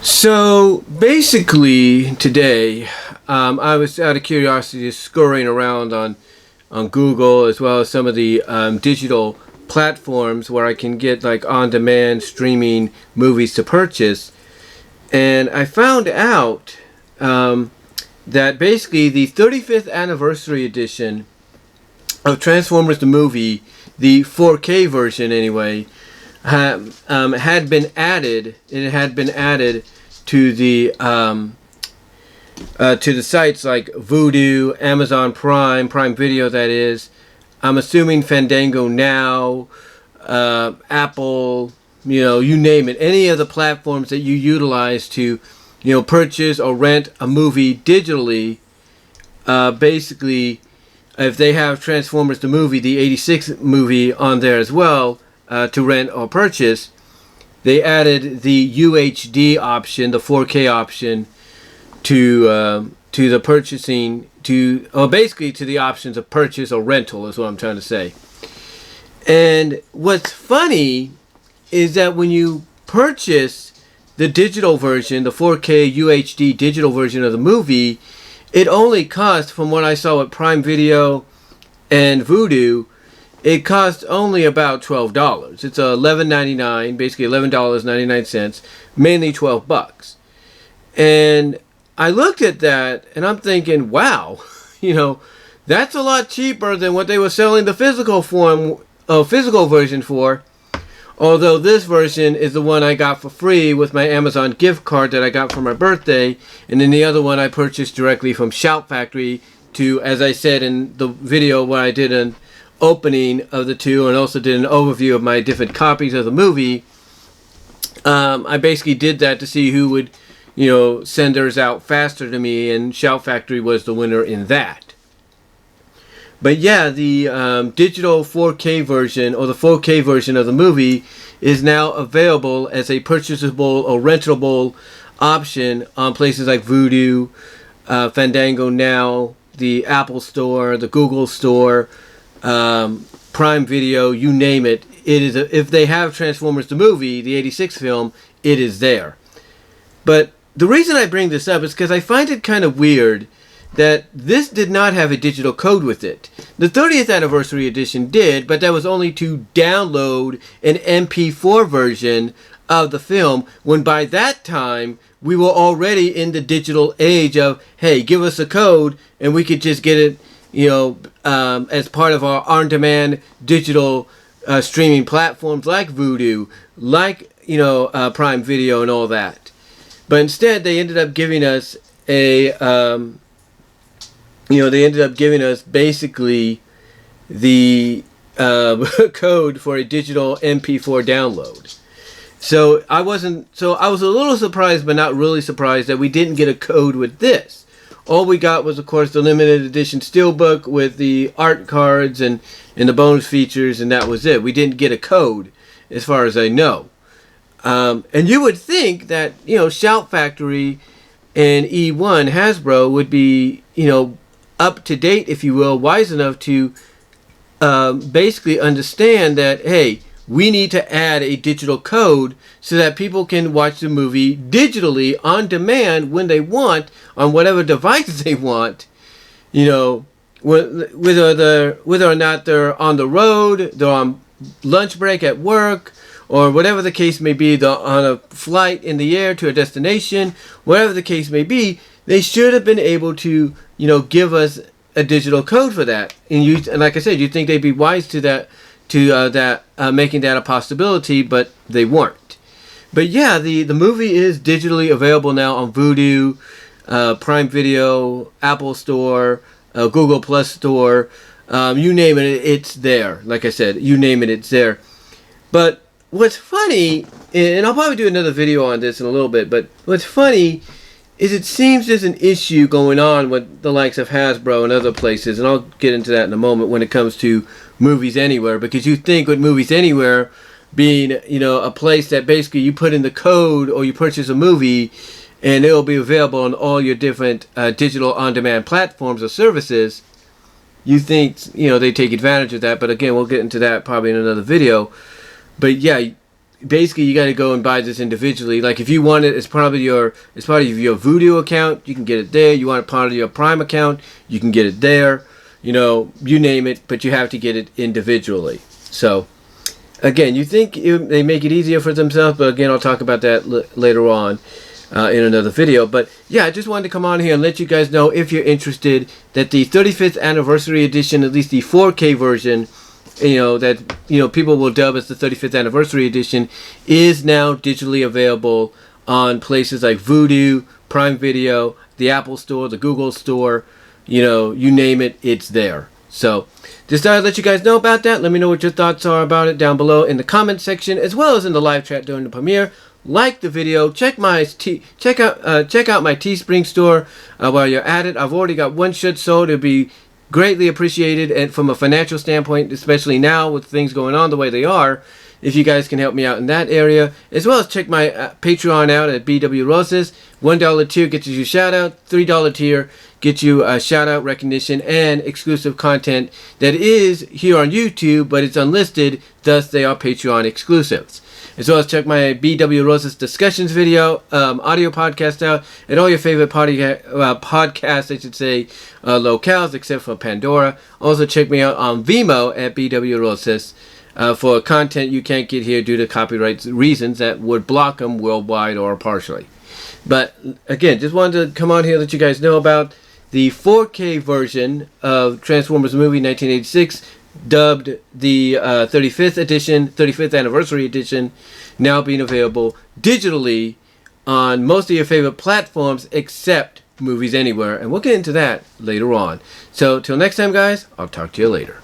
So basically today, I was out of curiosity just scurrying around on Google as well as some of the digital platforms where I can get like on-demand streaming movies to purchase, and I found out that basically the 35th anniversary edition of Transformers the movie, the 4K version anyway, had been added. It had been added to the sites like VUDU, Amazon Prime, Prime Video. That is, I'm assuming Fandango Now, Apple. You name it. Any of the platforms that you utilize to, purchase or rent a movie digitally. Basically, if they have Transformers the movie, the '86 movie on there as well. To rent or purchase, they added the UHD option, the 4K option, to the purchasing, basically to the options of purchase or rental is what I'm trying to say. And what's funny is that when you purchase the digital version, the 4K UHD digital version of the movie, it only costs, from what I saw at Prime Video and VUDU, it costs only about $12. It's $11.99, basically $11.99, mainly $12. And I looked at that and I'm thinking, wow, that's a lot cheaper than what they were selling the physical version for. Although this version is the one I got for free with my Amazon gift card that I got for my birthday, and then the other one I purchased directly from Shout Factory to, as I said in the video where I did an opening of the two and also did an overview of my different copies of the movie. I basically did that to see who would, send theirs out faster to me, and Shout Factory was the winner in that. But yeah, the digital 4K version, or the 4K version of the movie, is now available as a purchasable or rentable option on places like VUDU, Fandango Now, the Apple Store, the Google Store, Prime Video, you name it. It is if they have Transformers the movie, the '86 film, it is there. But the reason I bring this up is because I find it kind of weird that this did not have a digital code with it. The 30th anniversary edition did, but that was only to download an MP4 version of the film, when by that time we were already in the digital age of, hey, give us a code and we could just get it as part of our on-demand digital streaming platforms like VUDU, like Prime Video and all that. But instead, they ended up giving us basically the code for a digital MP4 download. So I was a little surprised, but not really surprised, that we didn't get a code with this. All we got was, of course, the limited edition steelbook with the art cards and the bonus features, and that was it. We didn't get a code, as far as I know. And you would think that, Shout Factory and E1, Hasbro, would be, up to date, if you will, wise enough to basically understand that, hey, we need to add a digital code so that people can watch the movie digitally on demand when they want, on whatever device they want, whether or not they're on the road, they're on lunch break at work, or whatever the case may be, they're on a flight in the air to a destination, whatever the case may be. They should have been able to, give us a digital code for that. And like I said, you'd think they'd be wise to that, making that a possibility, but they weren't. But yeah, the movie is digitally available now on VUDU, Prime Video, Apple Store, Google Plus Store, you name it, it's there. Like I said, you name it, it's there. But what's funny, and I'll probably do another video on this in a little bit, but what's funny is it seems there's an issue going on with the likes of Hasbro and other places, and I'll get into that in a moment when it comes to Movies Anywhere, because you think with Movies Anywhere being, a place that basically you put in the code or you purchase a movie and it'll be available on all your different digital on-demand platforms or services, you think, they take advantage of that. But again, we'll get into that probably in another video. But yeah, basically you got to go and buy this individually. Like if you want it as part of your VUDU account, you can get it there. You want it part of your Prime account, you can get it there. You know, you name it, but you have to get it individually. So again, you think they make it easier for themselves, but again, I'll talk about that later on in another video. But yeah, I just wanted to come on here and let you guys know, if you're interested, that the 35th anniversary edition, at least the 4K version, you know, that people will dub as the 35th anniversary edition, is now digitally available on places like VUDU, Prime Video, the Apple Store, the Google Store. You know, you name it, it's there. So just thought I'd let you guys know about that. Let me know what your thoughts are about it down below in the comment section, as well as in the live chat during the premiere. Like the video. Check out my Teespring store while you're at it. I've already got one shirt sold. It'd be greatly appreciated, and from a financial standpoint, especially now with things going on the way they are, if you guys can help me out in that area, as well as check my Patreon out at BW Roses. $1 tier gets you a shout out. $3 tier gets you a shout out, recognition, and exclusive content that is here on YouTube, but it's unlisted, thus they are Patreon exclusives. As well as check my BW Roses discussions video, audio podcast out, and all your favorite podcasts, I should say, locales, except for Pandora. Also check me out on Vimeo at BW Roses for content you can't get here due to copyright reasons that would block them worldwide or partially. But again, just wanted to come on here and let you guys know about the 4K version of Transformers movie 1986, dubbed the 35th anniversary edition, now being available digitally on most of your favorite platforms except Movies Anywhere, and we'll get into that later on. So till next time, guys, I'll talk to you later.